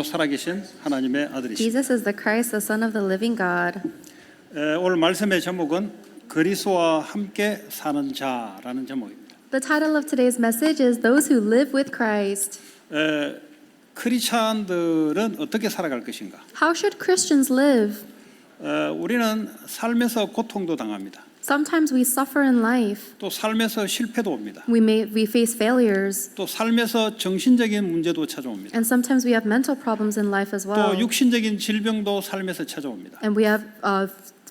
살아계신 하나님의 아들이십니다. Jesus is the Christ, the Son of the living God. 오늘 말씀의 제목은 그리스도와 함께 사는 자라는 제목입니다. The title of today's message is Those Who Live with Christ. 크리스찬들은 어떻게 살아갈 것인가? How should Christians live? 우리는 삶에서 고통도 당합니다. Sometimes we suffer in life. 또 삶에서 실패도 옵니다. We face failures. 또 삶에서 정신적인 문제도 찾아옵니다. And sometimes we have mental problems in life as well. 또 육신적인 질병도 삶에서 찾아옵니다. And we have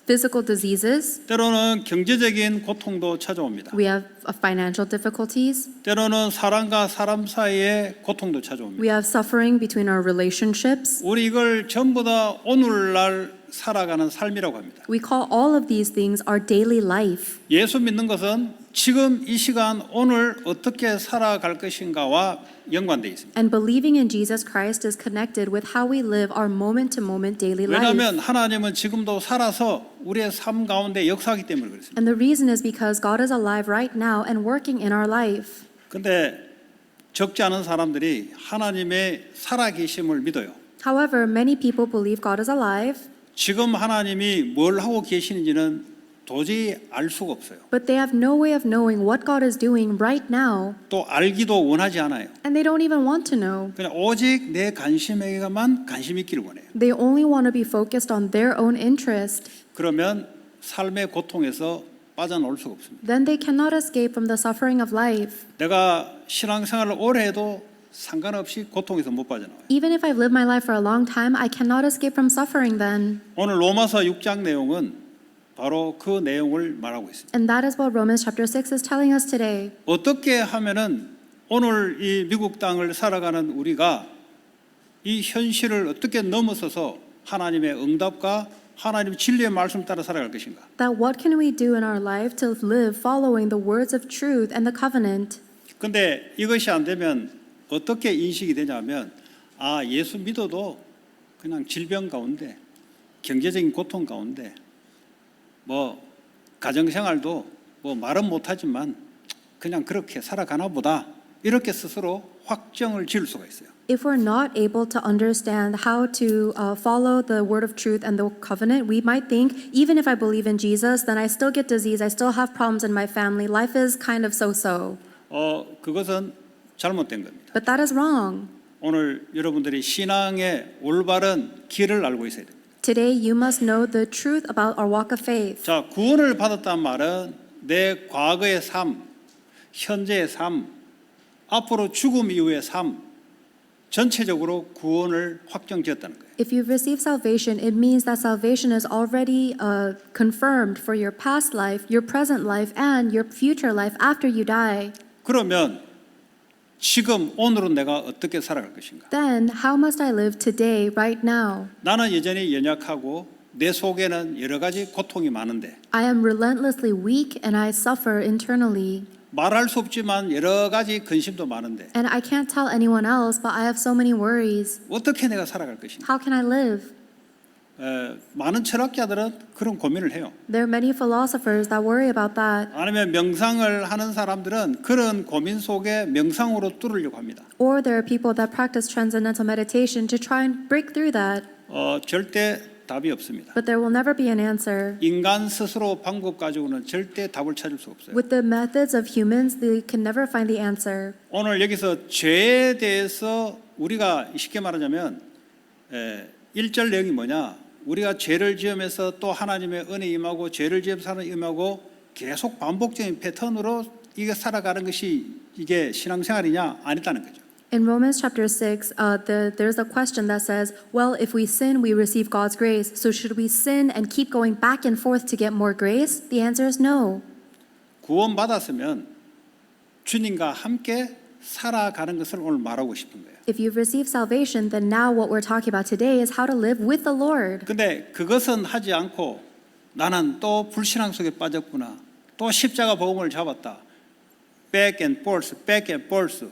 physical diseases. 때로는 경제적인 고통도 찾아옵니다. We have financial difficulties. 때로는 사람과 사람 사이의 고통도 찾아옵니다. We have suffering between our relationships. 우리 이걸 전부 다 오늘날 살아가는 삶이라고 합니다. We call all of these things our daily life. 예수 믿는 것은 지금 이 시간 오늘 어떻게 살아갈 것인가와 연관되어 있습니다. And believing in Jesus Christ is connected with how we live our moment-to-moment daily life. 왜냐하면 하나님은 지금도 살아서 우리의 삶 가운데 역사하기 때문에 그렇습니다. And the reason is because God is alive right now and working in our life. 근데 적지 않은 사람들이 하나님의 살아계심을 믿어요. However, many people believe God is alive, 지금 하나님이 뭘 하고 계시는지는 도저히 알 수가 없어요. but they have no way of knowing what God is doing right now, 또 알기도 원하지 않아요. and they don't even want to know. 그냥 오직 내 관심에게만 관심 있기를 원해요. They only want to be focused on their own interest. 그러면 삶의 고통에서 빠져나올 수가 없습니다. Then they cannot escape from the suffering of life. 내가 신앙생활을 오래 해도 상관없이 고통에서 못 빠져나와요. Even if I've lived my life for a long time, I cannot escape from suffering then. 오늘 로마서 6장 내용은 바로 그 내용을 말하고 있습니다. And that is what Romans chapter 6 is telling us today. 어떻게 하면은 오늘 이 미국 땅을 살아가는 우리가 이 현실을 어떻게 넘어서서 하나님의 응답과 하나님의 진리의 말씀 따라 살아갈 것인가? That what can we do in our life to live following the words of truth and the covenant? 근데 이것이 안 되면 어떻게 인식이 되냐면 예수 믿어도 그냥 질병 가운데 경제적인 고통 가운데 뭐 가정생활도 뭐 말은 못하지만 그냥 그렇게 살아가나 보다 이렇게 스스로 확정을 지을 수가 있어요. If we're not able to understand how to follow the word of truth and the covenant, we might think, even if I believe in Jesus, then I still get disease, I still have problems in my family, life is kind of so-so. 그것은 잘못된 겁니다. But that is wrong. 오늘 여러분들이 신앙의 올바른 길을 알고 있어야 됩니다. Today, you must know the truth about our walk of faith. 자, 구원을 받았다는 말은 내 과거의 삶, 현재의 삶, 앞으로 죽음 이후의 삶, 전체적으로 구원을 확정지었다는 거예요. If you've received salvation, it means that salvation is already confirmed for your past life, your present life, and your future life after you die. 그러면 지금 오늘은 내가 어떻게 살아갈 것인가? Then, how must I live today, right now? 나는 여전히 연약하고 내 속에는 여러 가지 고통이 많은데 I am relentlessly weak and I suffer internally. 말할 수 없지만 여러 가지 근심도 많은데 And I can't tell anyone else, but I have so many worries. 어떻게 내가 살아갈 것인가? How can I live? 많은 철학자들은 그런 고민을 해요. There are many philosophers that worry about that. 아니면 명상을 하는 사람들은 그런 고민 속에 명상으로 뚫으려고 합니다. Or there are people that practice transcendental meditation to try and break through that. 절대 답이 없습니다. But there will never be an answer. 인간 스스로 방법 가지고는 절대 답을 찾을 수 없어요. With the methods of humans, they can never find the answer. 오늘 여기서 죄에 대해서 우리가 쉽게 말하자면 1절 내용이 뭐냐? 우리가 죄를 지으면서 또 하나님의 은혜 임하고 죄를 지으면서 하나님 임하고 계속 반복적인 패턴으로 이게 살아가는 것이 이게 신앙생활이냐? 아니다는 거죠. In Romans chapter 6, there's a question that says, well, if we sin, we receive God's grace. So should we sin and keep going back and forth to get more grace? The answer is no. 구원받았으면 주님과 함께 살아가는 것을 오늘 말하고 싶은 거예요. If you've received salvation, then now what we're talking about today is how to live with the Lord. 근데 그것은 하지 않고 나는 또 불신앙 속에 빠졌구나. 또 십자가 복음을 잡았다. back and forth, back and forth.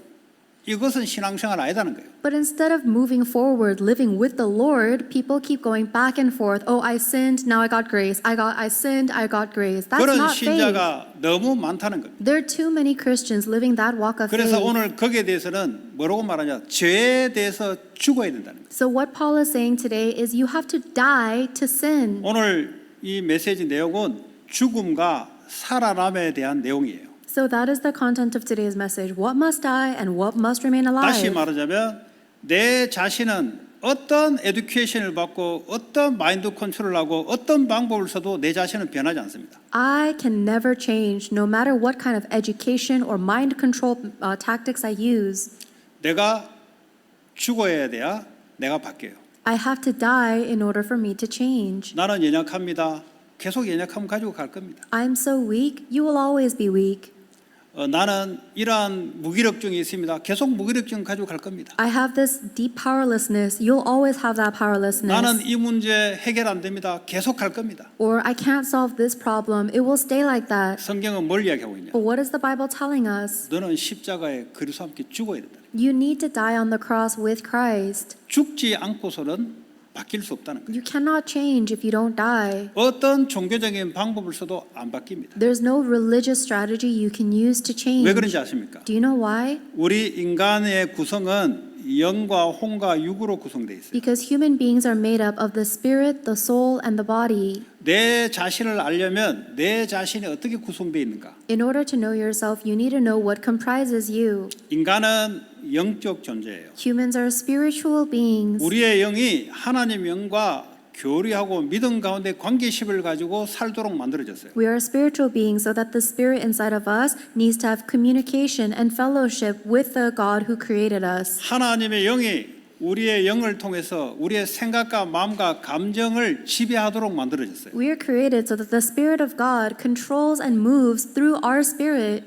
이것은 신앙생활 아니다는 거예요. But instead of moving forward, living with the Lord, people keep going back and forth. Oh, I sinned, now I got grace. I sinned, I got grace. That's 그런 not faith. 신자가 너무 많다는 겁니다. There are too many Christians living that walk of 그래서 faith. 오늘 거기에 대해서는 뭐라고 말하냐? 죄에 대해서 죽어야 된다는 거예요. So what Paul is saying today is you have to die to sin. 오늘 이 메시지 내용은 죽음과 살아남에 대한 내용이에요. So that is the content of today's message. What must die and what must remain 다시 alive? 말하자면 내 자신은 어떤 에듀케이션을 받고 어떤 마인드 컨트롤을 하고 어떤 방법을 써도 내 자신은 변하지 않습니다. I can never change no matter what kind of education or mind control tactics I use. 내가 죽어야 돼야 내가 바뀌어요. I have to die in order for me to change. 나는 연약합니다. 계속 연약함 가지고 갈 겁니다. I'm so weak, you will always be weak. 나는 이러한 무기력증이 있습니다. 계속 무기력증 가지고 갈 겁니다. I have this deep powerlessness, you'll always have that powerlessness. 나는 이 문제 해결 안 됩니다. 계속 갈 겁니다. Or I can't solve this problem, it will stay like that. 성경은 뭘 이야기하고 있냐? But what is the Bible telling us? 너는 십자가에 그리스도와 함께 죽어야 된다. You need to die on the cross with Christ. 죽지 않고서는 바뀔 수 없다는 거예요. You cannot change if you don't die. 어떤 종교적인 방법을 써도 안 바뀝니다. There's no religious strategy you can use to change. 왜 그런지 아십니까? Do you know why? 우리 인간의 구성은 영과 혼과 육으로 구성되어 있어요. Because human beings are made up of the spirit, the soul, and the body. 내 자신을 알려면 내 자신이 어떻게 구성되어 있는가? In order to know yourself, you need to know what comprises you. 인간은 영적 존재예요. Humans are spiritual beings. 우리의 영이 하나님 영과 교류하고 믿음 가운데 관계심을 가지고 살도록 만들어졌어요. We are spiritual beings so that the spirit inside of us needs to have communication and fellowship with the God who created us. 하나님의 영이 우리의 영을 통해서 우리의 생각과 마음과 감정을 지배하도록 만들어졌어요. We are created so that the spirit of God controls and moves through our spirit.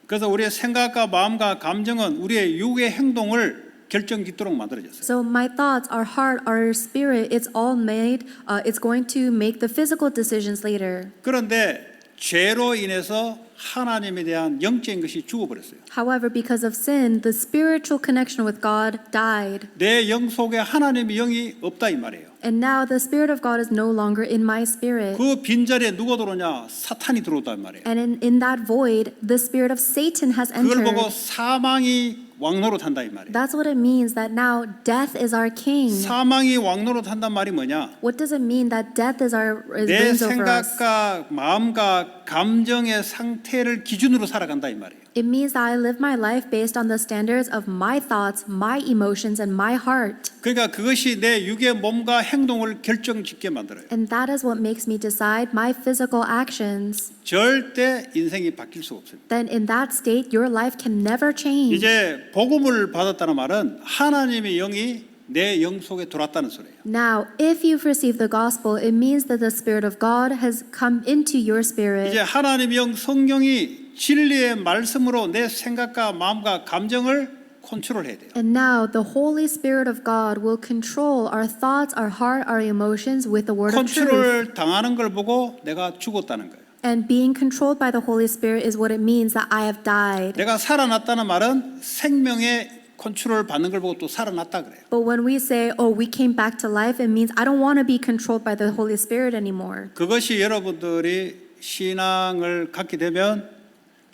그래서 우리의 생각과 마음과 감정은 우리의 육의 행동을 결정짓도록 만들어졌어요. So my thoughts, our heart, our spirit, it's all made, it's going to make the physical decisions later. 그런데 죄로 인해서 하나님에 대한 영적인 것이 죽어버렸어요. However, because of sin, the spiritual connection with God died. 내 영 속에 하나님의 영이 없다 이 말이에요. And now the spirit of God is no longer in my spirit. 그 빈자리에 누가 들어오냐? 사탄이 들어온다 이 말이에요. And in that void, the spirit of Satan has 그걸 보고 entered. 사망이 왕노릇한다 이 말이에요. That's what it means that now death is our king. 사망이 왕노릇한단 말이 뭐냐? What does it mean that death is 내 reigns over us? 생각과 마음과 감정의 상태를 기준으로 살아간다 이 말이에요. It means that I live my life based on the standards of my thoughts, my emotions, and my heart. 그러니까 그것이 내 육의 몸과 행동을 결정짓게 만들어요. And that is what makes me decide my physical actions. 절대 인생이 바뀔 수가 없습니다. Then in that state, your life can never change. 이제 복음을 받았다는 말은 하나님의 영이 내 영 속에 들어왔다는 소리예요. Now, if you've received the gospel, it means that the Spirit of God has come into your spirit. 이제 하나님의 영 성령이 진리의 말씀으로 내 생각과 마음과 감정을 컨트롤해야 돼요. And now the Holy Spirit of God will control our thoughts, our heart, our emotions with the word of truth. 컨트롤 당하는 걸 보고 내가 죽었다는 거예요. And being controlled by the Holy Spirit is what it means that I have died. 내가 살아났다는 말은 생명의 컨트롤 받는 걸 보고 또 살아났다 그래요. But when we say, oh, we came back to life, it means I don't want to be controlled by the Holy Spirit anymore. 그것이 여러분들이 신앙을 갖게 되면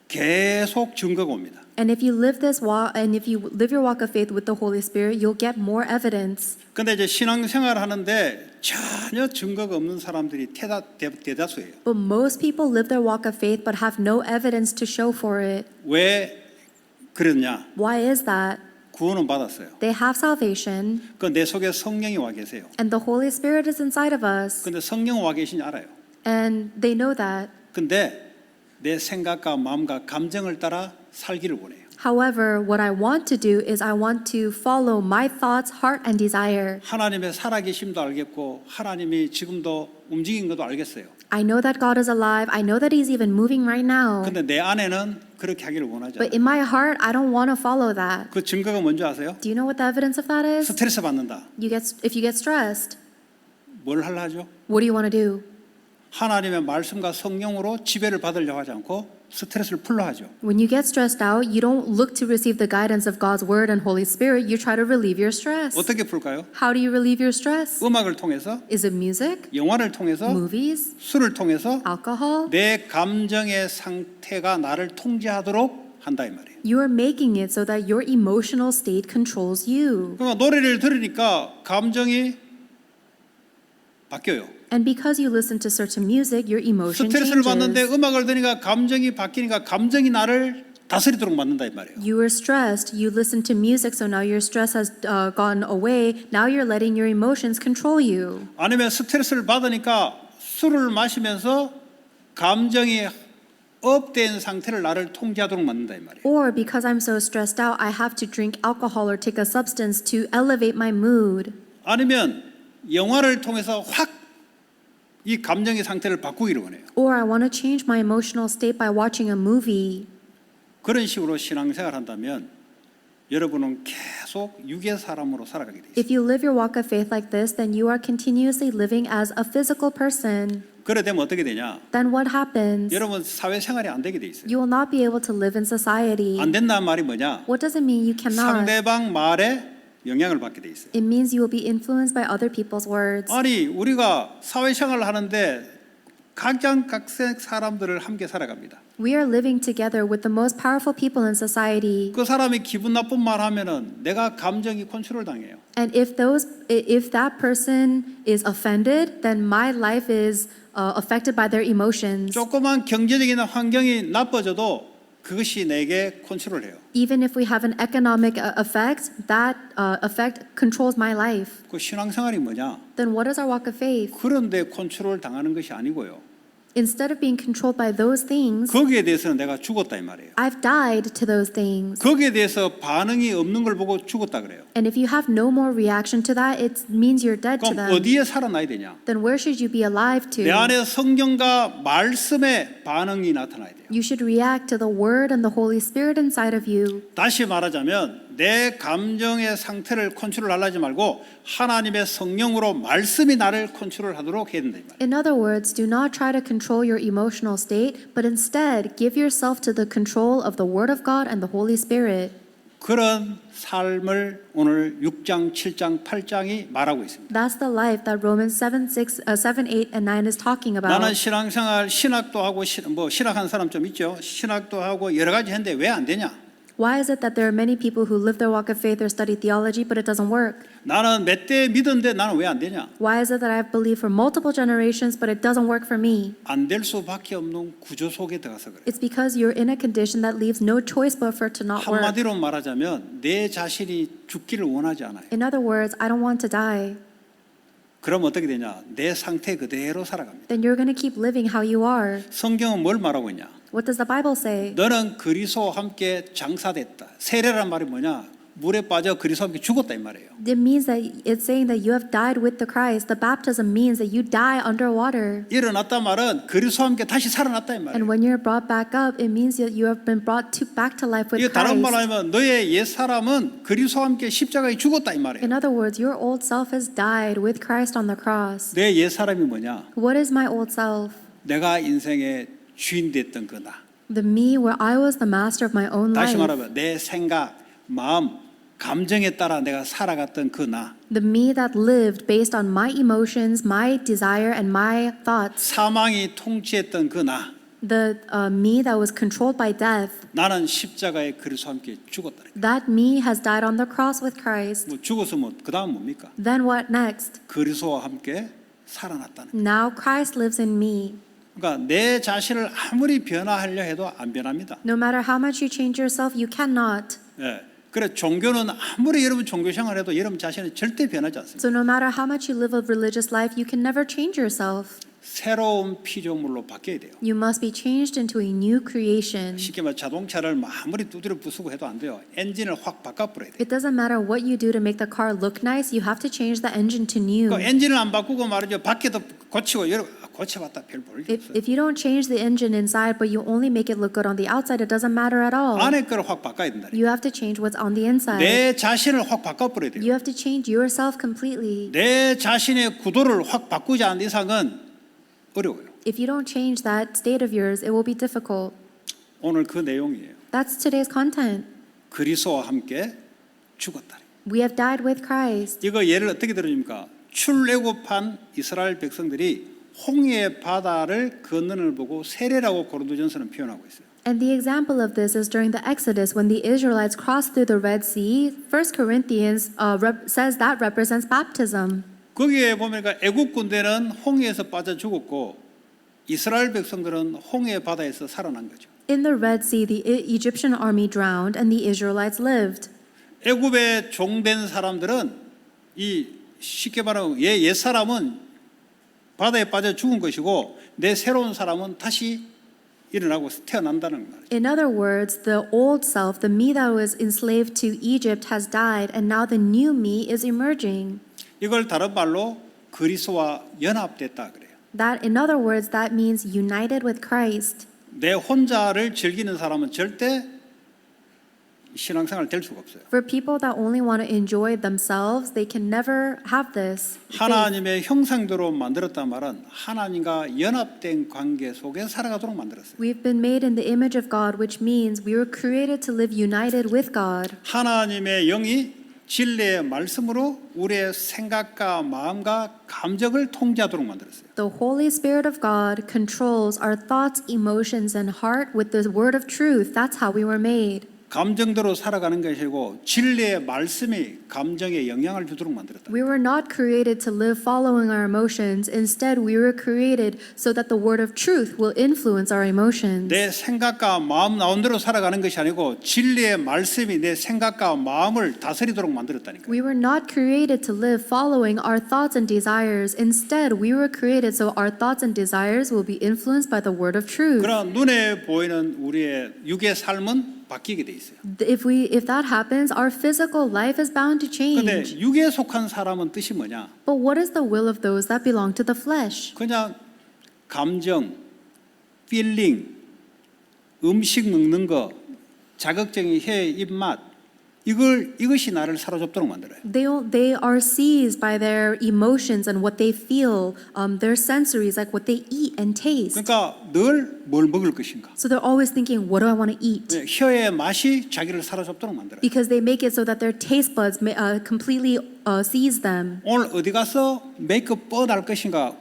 계속 증거가 옵니다. And if you live this walk, and if you live your walk of faith with the Holy Spirit, you'll get more evidence. 근데 이제 신앙생활 하는데 전혀 증거가 없는 사람들이 대다수예요. But most people live their walk of faith but have no evidence to show for it. 왜 그러냐? Why is that? 구원은 받았어요. They have salvation, 그 내 속에 성령이 와 계세요. and the Holy Spirit is inside of us, 근데 성령 와 계신지 알아요. and they know that. 근데 내 생각과 마음과 감정을 따라 살기를 원해요. However, what I want to do is I want to follow my thoughts, heart, and desire. 하나님의 살아계심도 알겠고 하나님이 지금도 움직인 것도 알겠어요. I know that God is alive. I know that He's even moving right now. 근데 내 안에는 그렇게 하기를 원하지 But 않아요. in my heart, I don't want to follow that. 그 증거가 뭔지 아세요? Do you know what the evidence of that is? 스트레스 받는다. If you get stressed, 뭘 하려 하죠? what do you want to do? 하나님의 말씀과 성령으로 지배를 받으려고 하지 않고 스트레스를 풀려 하죠. When you get stressed out, you don't look to receive the guidance of God's word and Holy Spirit. You try to relieve your stress. 어떻게 풀까요? How do you relieve your stress? 음악을 통해서, Is it music, 영화를 통해서, movies, 술을 통해서 alcohol? 내 감정의 상태가 나를 통제하도록 한다 이 말이에요. You are making it so that your emotional state controls you. 그러니까 노래를 들으니까 감정이 바뀌어요. And because you listen to certain music, your emotion 스트레스를 받는데 changes. 음악을 들으니까 감정이 바뀌니까 감정이 나를 다스리도록 만든다 이 말이에요. You were stressed, you listened to music, so now your stress has gone away. Now you're letting your emotions control you. 아니면 스트레스를 받으니까 술을 마시면서 감정이 업된 상태를 나를 통제하도록 만든다 이 말이에요. Or because I'm so stressed out, I have to drink alcohol or take a substance to elevate my mood. 아니면 영화를 통해서 확 이 감정의 상태를 바꾸기를 원해요. Or I want to change my emotional state by watching a movie. 그런 식으로 신앙생활 한다면 여러분은 계속 육의 사람으로 살아가게 돼 있어요. If you live your walk of faith like this, then you are continuously living as a physical person. 그래 되면 어떻게 되냐? Then what happens? 여러분 사회생활이 안 되게 돼 있어요. You will not be able to live in society. 안 된다는 말이 뭐냐? What does it mean you cannot? 상대방 말에 영향을 받게 돼 있어요. It means you will be influenced by other people's words. 아니 우리가 사회생활을 하는데 각양각색 사람들을 함께 살아갑니다. We are living together with the most powerful people in society. 그 사람이 기분 나쁜 말 하면은 내가 감정이 컨트롤 당해요. And if that person is offended, then my life is affected by their emotions. 조그만 경제적인 환경이 나빠져도 그것이 내게 컨트롤해요. Even if we have an economic effect, that effect controls my life. 그 신앙생활이 뭐냐? Then what is our walk of faith? 그런데 컨트롤 당하는 것이 아니고요. Instead of being controlled by those things, 거기에 대해서는 내가 죽었다 이 말이에요. I've died to those things. 거기에 대해서 반응이 없는 걸 보고 죽었다 그래요. And if you have no more reaction to that, it means you're dead to 그럼 them. 어디에 살아나야 되냐? Then where should you be alive 내 to? 안에 성경과 말씀의 반응이 나타나야 돼요. You should react to the Word and the Holy Spirit inside of you. 다시 말하자면 내 감정의 상태를 컨트롤하지 말고 하나님의 성령으로 말씀이 나를 컨트롤하도록 해야 된다 이 말이에요. In other words, do not try to control your emotional state, but instead give yourself to the control of the Word of God and the Holy Spirit. 그런 삶을 오늘 6장, 7장, 8장이 말하고 있습니다. That's the life that Romans 7, 8, and 9 is talking about. 나는 신앙생활 신학도 하고 뭐 신학한 사람 좀 있죠. 신학도 하고 여러 가지 했는데 왜 안 되냐? Why is it that there are many people who live their walk of faith or study theology, but it doesn't work? 나는 몇 대 믿었는데 나는 왜 안 되냐? Why is it that I've believed for multiple generations, but it doesn't work for me? 안 될 수밖에 없는 구조 속에 들어가서 그래요. It's because you're in a condition that leaves no choice but for it to not work. 한마디로 말하자면 내 자신이 죽기를 원하지 않아요. In other words, I don't want to die. 그럼 어떻게 되냐? 내 상태 그대로 살아갑니다. Then you're going to keep living how you are. 성경은 뭘 말하고 있냐? What does the Bible say? 너는 그리스도와 함께 장사됐다. 세례란 말이 뭐냐? 물에 빠져 그리스도와 함께 죽었다 이 말이에요. It means that it's saying that you have died with the Christ. The baptism means that you die underwater. 일어났다 말은 그리스도와 함께 다시 살아났다 이 말이에요. And when you're brought back up, it means that you have been brought back to life with 이게 다른 말 Christ. 하면 너의 옛 사람은 그리스도와 함께 십자가에 죽었다 이 말이에요. In other words, your old self has died with Christ on the cross. 내 옛 사람이 뭐냐? What is my old self? 내가 인생의 주인 됐던 거다. The me where I was the master of my own 다시 life. 말하면 내 생각, 마음, 감정에 따라 내가 살아갔던 그 나. The me that lived based on my emotions, my desire, and my thoughts. 사망이 통치했던 그 나. The me that was controlled by death. 나는 십자가에 그리스도와 함께 죽었다. That me has died on the cross with Christ. 뭐 죽었으면 그 다음 뭡니까? Then what next? 그리스도와 함께 살아났다는. Now Christ lives in me. 그러니까 내 자신을 아무리 변화하려 해도 안 변합니다. No matter how much you change yourself, you cannot. 예. 그래 종교는 아무리 여러분 종교 생활해도 여러분 자신은 절대 변하지 않습니다. So no matter how much you live a religious life, you can never change yourself. 새로운 피조물로 바뀌어야 돼요. You must be changed into a new creation. 쉽게 말해 자동차를 아무리 두드려 부수고 해도 안 돼요. 엔진을 확 바꿔버려야 돼요. It doesn't matter what you do to make the car look nice, you have to change the engine to new. 그 엔진을 안 바꾸고 말이죠. 밖에도 고치고 여러 고쳐봤다 별 볼일 없어요. If you don't change the engine inside, but you only make it look good on the outside, it doesn't matter at all. 안에 거를 확 바꿔야 된다. You have to change what's on the inside. 내 자신을 확 바꿔버려야 돼요. You have to change yourself completely. 내 자신의 구도를 확 바꾸지 않는 이상은 어려워요. If you don't change that state of yours, it will be difficult. 오늘 그 내용이에요. That's today's content. 그리스도와 함께 죽었다. We have died with Christ. 이거 예를 어떻게 들어줍니까? 출애굽한 이스라엘 백성들이 홍해 바다를 건너는 걸 보고 세례라고 고린도전서는 표현하고 있어요. And the example of this is during the Exodus when the Israelites crossed through the Red Sea. 1 Corinthians says that represents baptism. 거기에 보면 애국 군대는 홍해에서 빠져 죽었고 이스라엘 백성들은 홍해 바다에서 살아난 거죠. In the Red Sea, the Egyptian army drowned and the Israelites lived. 애굽의 종된 사람들은 이 쉽게 말하면 옛 사람은 바다에 빠져 죽은 것이고 내 새로운 사람은 다시 일어나고 태어난다는 말이에요. In other words, the old self, the me that was enslaved to Egypt, has died, and now the new me is emerging. 이걸 다른 말로 그리스도와 연합됐다 그래요. That, in other words, that means united with Christ. 내 혼자를 즐기는 사람은 절대 신앙생활 될 수가 없어요. For people that only want to enjoy themselves, they can never have this. faith. 하나님의 형상대로 만들었단 말은 하나님과 연합된 관계 속에 살아가도록 만들었어요. We've been made in the image of God, which means we were created to live united with God. 하나님의 영이 진리의 말씀으로 우리의 생각과 마음과 감정을 통제하도록 만들었어요. The Holy Spirit of God controls our thoughts, emotions, and heart with the word of truth. That's how we were made. 감정대로 살아가는 것이 아니고 진리의 말씀이 감정에 영향을 주도록 만들었다. We were not created to live following our emotions. Instead, we were created so that the word of truth will influence our emotions. 내 생각과 마음 나온 대로 살아가는 것이 아니고 진리의 말씀이 내 생각과 마음을 다스리도록 만들었다니까요. We were not created to live following our thoughts and desires. Instead, we were created so our thoughts and desires will be influenced by the word of truth. 그러나 눈에 보이는 우리의 육의 삶은 바뀌게 돼 있어요. If that happens, our physical life is bound to 그런데 change. 육에 속한 사람은 뜻이 뭐냐? But what is the will of those that belong to the flesh? 그냥 감정, 필링, 음식 먹는 거, 자극적인 혀, 입맛 이것이 나를 사로잡도록 만들어요. They are seized by their emotions and what they feel, their sensories, like what they eat and taste. 그러니까 늘 뭘 먹을 것인가? So they're always thinking, what do I want to eat? 혀의 맛이 자기를 사로잡도록 만들어요. Because they make it so that their taste buds completely seize them. 오늘 어디 가서 메이크업 뻗할 것인가?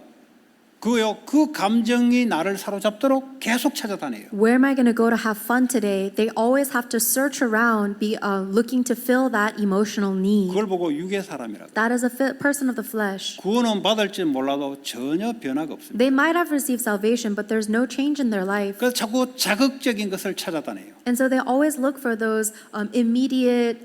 그 감정이 나를 사로잡도록 계속 찾아다녀요. Where am I going to go to have fun today? They always have to search around, be looking to fill that emotional need. 그걸 보고 육의 사람이라고. That is a person of the flesh. 구원은 받을지 몰라도 전혀 변화가 없습니다. They might have received salvation, but there's no change in their life. 그래서 자꾸 자극적인 것을 찾아다녀요. And so they always look for those immediate,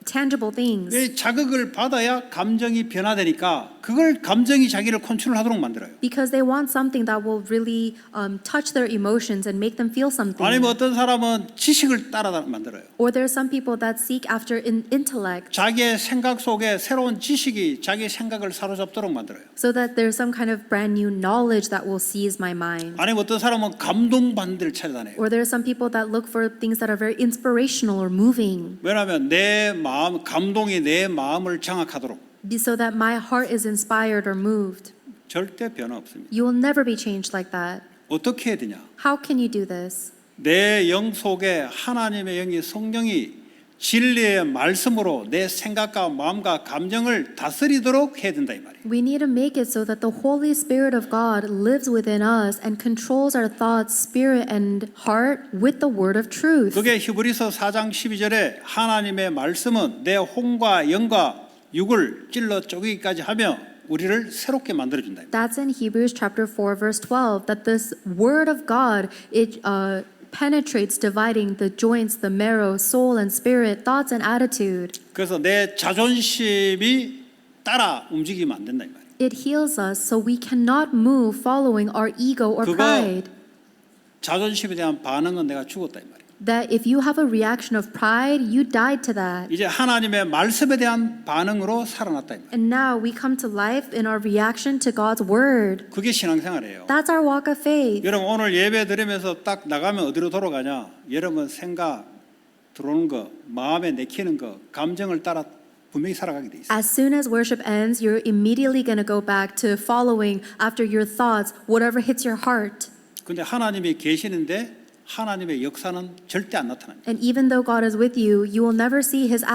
tangible things. 이 자극을 받아야 감정이 변화되니까 그걸 감정이 자기를 컨트롤하도록 만들어요. Because they want something that will really touch their emotions and make them feel something. 아니면 어떤 사람은 지식을 따라 만들어요. Or there are some people that seek after intellect, 자기의 생각 속에 새로운 지식이 자기 생각을 사로잡도록 만들어요. so that there's some kind of brand new knowledge that will seize my mind. 아니면 어떤 사람은 감동받는 데를 찾아다녀요. Or there are some people that look for things that are very inspirational or moving, 왜냐하면 내 마음, 감동이 내 마음을 장악하도록 so that my heart is inspired or moved. 절대 변화 없습니다. You will never be changed like that. 어떻게 해야 되냐? How can you do this? 내 영 속에 하나님의 영이 성령이 진리의 말씀으로 내 생각과 마음과 감정을 다스리도록 해야 된다 이 말이에요. We need to make it so that the Holy Spirit of God lives within us and controls our thoughts, spirit, and heart with the word of truth. 그게 히브리서 4장 12절에 하나님의 말씀은 내 혼과 영과 육을 찔러 쪼개기까지 하며 우리를 새롭게 만들어준다. That's in Hebrews chapter 4 verse 12 that this word of God penetrates, dividing the joints, the marrow, soul and spirit, thoughts and attitude. 그래서 내 자존심이 따라 움직이면 안 된다 이 말이에요. It heals us so we cannot move following our ego or 그거 pride. 자존심에 대한 반응은 내가 죽었다 이 말이에요. That if you have a reaction of pride, you died to that. 이제 하나님의 말씀에 대한 반응으로 살아났다 이 말이에요. And now we come to life in our reaction to God's word. 그게 신앙생활이에요. That's our walk of faith. 여러분 오늘 예배 드리면서 딱 나가면 어디로 돌아가냐? 여러분 생각 들어오는 거, 마음에 내키는 거, 감정을 따라 분명히 살아가게 돼 있어요. As soon as worship ends, you're immediately going to go back to following after your thoughts, whatever hits your heart. 근데 하나님이 계시는데 하나님의 역사는 절대 안 나타납니다. And even though God is with you, you will never see his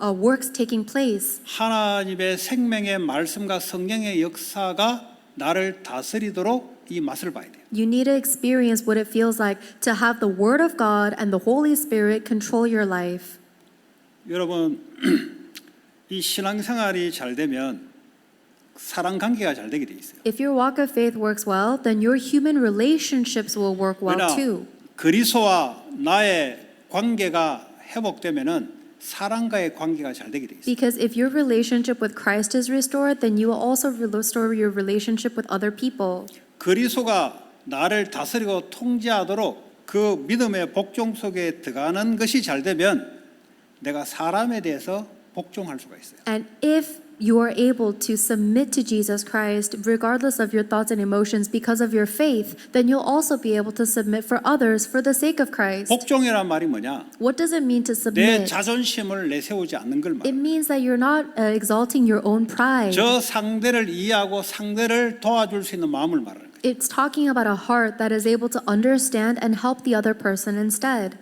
works taking place. 하나님의 생명의 말씀과 성령의 역사가 나를 다스리도록 이 맛을 봐야 돼요. You need to experience what it feels like to have the Word of God and the Holy Spirit control your life. 여러분 이 신앙생활이 잘 되면 사랑 관계가 잘 되게 돼 있어요. If your walk of faith works well, then your human relationships will work well 왜냐 too. 그리스도와 나의 관계가 회복되면은 사랑과의 관계가 잘 되게 돼 있어요. Because if your relationship with Christ is restored, then you will also restore your relationship with other people. 그리스도가 나를 다스리고 통제하도록 그 믿음의 복종 속에 들어가는 것이 잘 되면 내가 사람에 대해서 복종할 수가 있어요. And if you are able to submit to Jesus Christ regardless of your thoughts and emotions because of your faith, then you'll also be able to submit for others for the sake of Christ. 복종이란 말이 뭐냐? What does it mean to 내 submit? 자존심을 내세우지 않는 걸 It 말해요. means that you're not exalting your own pride. 저 상대를 이해하고 상대를 도와줄 수 있는 마음을 말하는 거예요. It's talking about a heart that is able to understand and help the other person instead.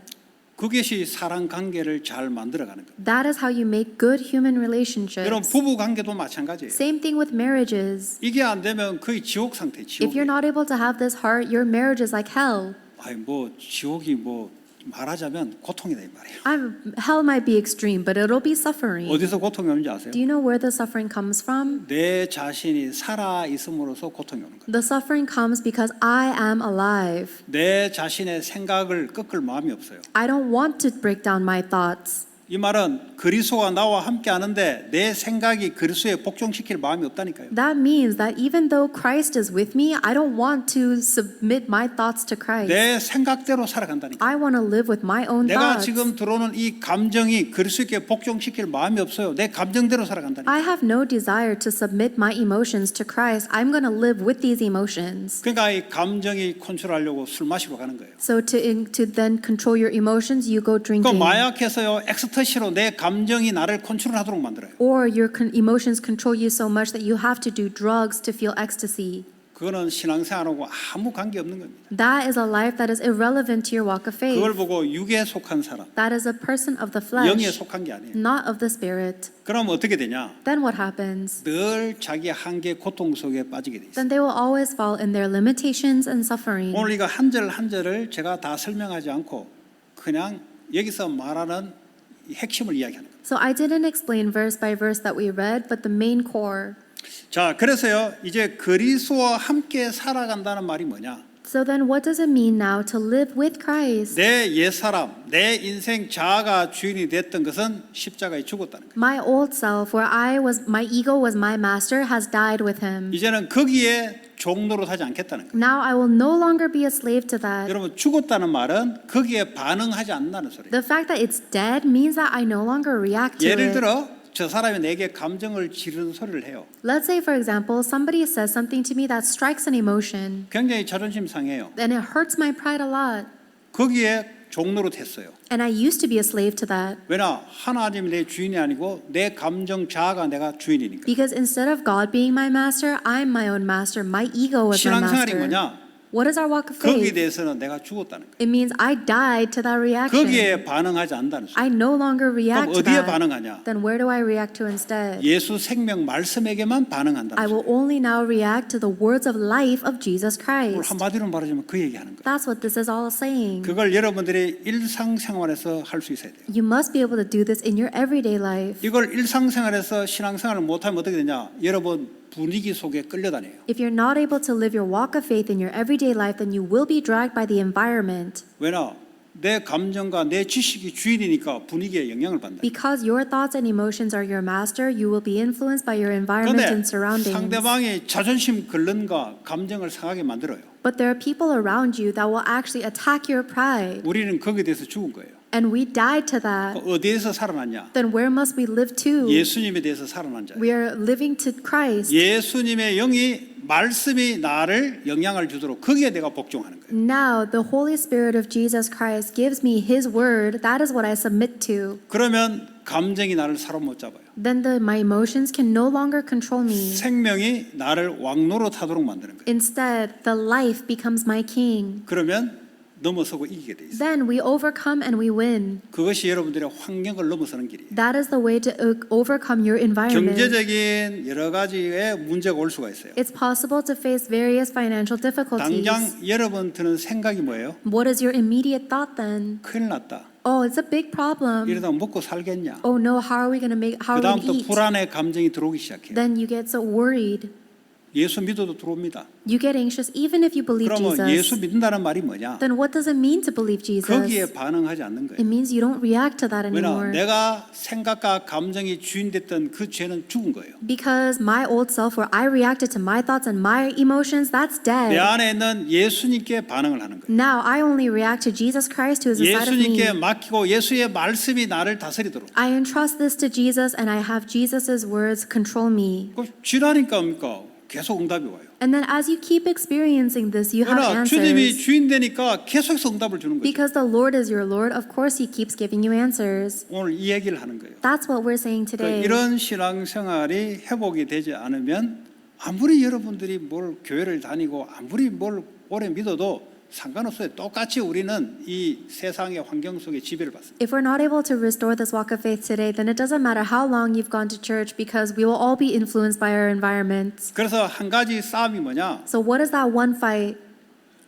그것이 사랑 관계를 잘 만들어가는 거예요. That is how you make good human 여러분 relationships. 부부 관계도 마찬가지예요. Same thing with marriages. 이게 안 되면 거의 지옥 상태, If 지옥. you're not able to have this heart, your marriage is like hell. 아니 뭐 지옥이 뭐 말하자면 고통이다 이 말이에요. Hell might be extreme, but it'll be suffering. 어디서 고통이 오는지 아세요? Do you know where the suffering comes from? 내 자신이 살아 있음으로써 고통이 오는 거예요. The suffering comes because I am alive. 내 자신의 생각을 꺾을 마음이 없어요. I don't want to break down my thoughts. 이 말은 그리스도가 나와 함께 하는데 내 생각이 그리스도에 복종시킬 마음이 없다니까요. That means that even though Christ is with me, I don't want to submit my thoughts to Christ. 내 생각대로 살아간다니까. I want to live with my own 내가 thoughts. 지금 들어오는 이 감정이 그리스도께 복종시킬 마음이 없어요. 내 감정대로 살아간다니까. I have no desire to submit my emotions to Christ. I'm going to live with these emotions. 그러니까 이 감정이 컨트롤하려고 술 마시러 가는 거예요. So to then control your emotions, you go 그 drinking. 마약해서요 엑스터시로 내 감정이 나를 컨트롤하도록 만들어요. Or your emotions control you so much that you have to do drugs to feel ecstasy. 그거는 신앙생활하고 아무 관계 없는 겁니다. That is a life that is irrelevant to your walk of faith. 그걸 보고 육에 속한 사람, That is a person of the 영에 flesh, 속한 게 아니에요. not of the spirit. 그럼 어떻게 되냐? Then what happens? 늘 자기 한계 고통 속에 빠지게 돼 있어요. Then they will always fall in their limitations and suffering. 오늘 이거 한 절 한 절을 제가 다 설명하지 않고 그냥 여기서 말하는 이 핵심을 이야기하는 거예요. So I didn't explain verse by verse that we read, but the main core. 자, 그래서요 이제 그리스도와 함께 살아간다는 말이 뭐냐? So then what does it mean now to live with Christ? 내 옛사람, 내 인생 자아가 주인이 됐던 것은 십자가에 죽었다는 거예요. My old self, where my ego was my master, has died with him. 이제는 거기에 종노릇 하지 않겠다는 거예요. Now I will no longer be a slave to that. 여러분 죽었다는 말은 거기에 반응하지 않는다는 소리예요. The fact that it's dead means that I no longer react to 예를 it. 들어 저 사람이 내게 감정을 지르는 소리를 해요. Let's say, for example, somebody says something to me that strikes an emotion, 굉장히 자존심 상해요. and it hurts my pride a lot. 거기에 종노릇 했어요. And I used to be a slave to that. 왜냐? 하나님이 내 주인이 아니고 내 감정 자아가 내가 주인이니까. Because instead of God being my master, I'm my own master. My ego is my 신앙생활이 master. 뭐냐? What is our walk of 거기에 faith? 대해서는 내가 죽었다는 거예요. It means I died to that reaction. 거기에 반응하지 않는다는 소리예요. I no longer 그럼 react to 어디에 that. 반응하냐? Then where do I react to instead? 예수 생명 말씀에게만 반응한다는 I will 소리예요. only now react to the words of life of Jesus 오늘 Christ. 한마디로 말하자면 그 얘기하는 거예요. That's what this is all saying. 그걸 여러분들이 일상생활에서 할 수 있어야 돼요. You must be able to do this in your everyday life. 이걸 일상생활에서 신앙생활을 못하면 어떻게 되냐? 여러분 분위기 속에 끌려다녀요. If you're not able to live your walk of faith in your everyday life, then you will be dragged by the environment. 왜냐? 내 감정과 내 지식이 주인이니까 분위기에 영향을 받는다. Because your thoughts and emotions are your master, you will be influenced by your environment 그런데 and surroundings. 상대방이 자존심 긁는가 감정을 상하게 만들어요. But there are people around you that will actually attack your pride. 우리는 거기에 대해서 죽은 거예요. And we died to that. 어디에서 살아났냐? Then where must we live to? 예수님에 대해서 살아난 자예요. We are living to Christ. 예수님의 영이 말씀이 나를 영향을 주도록 거기에 내가 복종하는 거예요. Now the Holy Spirit of Jesus Christ gives me His word. That is what I submit to. 그러면 감정이 나를 사로못 잡아요. then my emotions can no longer control me. 생명이 나를 왕노로 타도록 만드는 거예요. Instead, the life becomes my king. 그러면 넘어서고 이기게 돼 있어요. Then we overcome and we win. 그것이 여러분들의 환경을 넘어서는 길이에요. That is the way to overcome your environment. 경제적인 여러 가지의 문제가 올 수가 있어요. It's possible to face various financial difficulties. 당장 여러분 드는 생각이 뭐예요? What is your immediate thought then? 큰일 났다. Oh, it's a big problem. 이러다 먹고 살겠냐? Oh no, how are we going 그 다음 또 to eat? 불안의 감정이 들어오기 시작해요. Then you get so worried. 예수 믿어도 들어옵니다. You get anxious even if you believe 그러면 예수 Jesus. 믿는다는 말이 뭐냐? Then what does it mean to believe Jesus? 거기에 반응하지 않는 It 거예요. means you don't react to that 왜냐? anymore. 내가 생각과 감정이 주인됐던 그 죄는 죽은 거예요. Because my old self, where I reacted to my thoughts and my emotions, that's 내 dead. 안에 있는 예수님께 반응을 하는 거예요. Now I only react to Jesus Christ who is inside of 예수님께 me. 맡기고 예수의 말씀이 나를 다스리도록. I entrust this to Jesus and I have Jesus' words control me. 그 지나니까 뭡니까? 계속 응답이 와요. And then as you keep experiencing this, you have 그러나 주님이 answers. 주인 되니까 계속해서 응답을 주는 거죠. Because the Lord is your Lord, of course He keeps giving you answers. 오늘 이 얘기를 하는 거예요. That's what we're saying today. 이런 신앙생활이 회복이 되지 않으면 아무리 여러분들이 뭘 교회를 다니고 아무리 뭘 오래 믿어도 상관없어요. 똑같이 우리는 이 세상의 환경 속에 지배를 받습니다. If we're not able to restore this walk of faith today, then it doesn't matter how long you've gone to church because we will all be influenced by our environments. 그래서 한 가지 싸움이 뭐냐? So what is that one fight?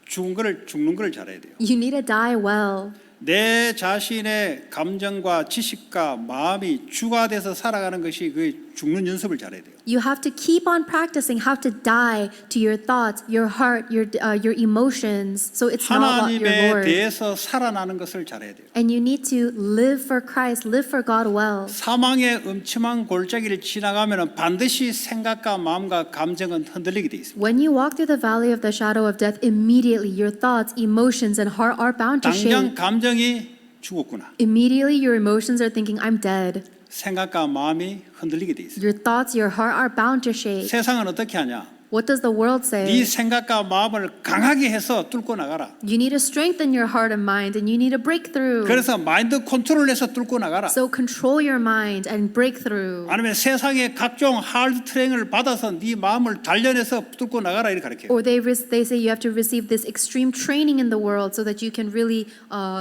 죽는 걸 잘해야 돼요. You need to die well. 내 자신의 감정과 지식과 마음이 주가 돼서 살아가는 것이 그 죽는 연습을 잘해야 돼요. You have to keep on practicing how to die to your thoughts, your heart, your emotions. So it's not your 하나님에 Lord. 대해서 살아나는 것을 잘해야 돼요. And you need to live for Christ, live for God well. 사망의 음침한 골짜기를 지나가면 반드시 생각과 마음과 감정은 흔들리게 돼 있습니다. When you walk through the valley of the shadow of death, immediately your thoughts, emotions, and heart are bound to 당장 shake. 감정이 죽었구나. Immediately your emotions are thinking, I'm dead. 생각과 마음이 흔들리게 돼 있어요. Your thoughts, your heart are bound to shake. 세상은 어떻게 하냐? What does the world 네 say? 생각과 마음을 강하게 해서 뚫고 나가라. You need to strengthen your heart and mind, and you need to break through. 그래서 마인드 컨트롤해서 뚫고 나가라. So control your mind and break through. 아니면 세상의 각종 하드 트레이닝을 받아서 네 마음을 단련해서 뚫고 나가라 이렇게 가르쳐요. Or they say you have to receive this extreme training in the world so that you can really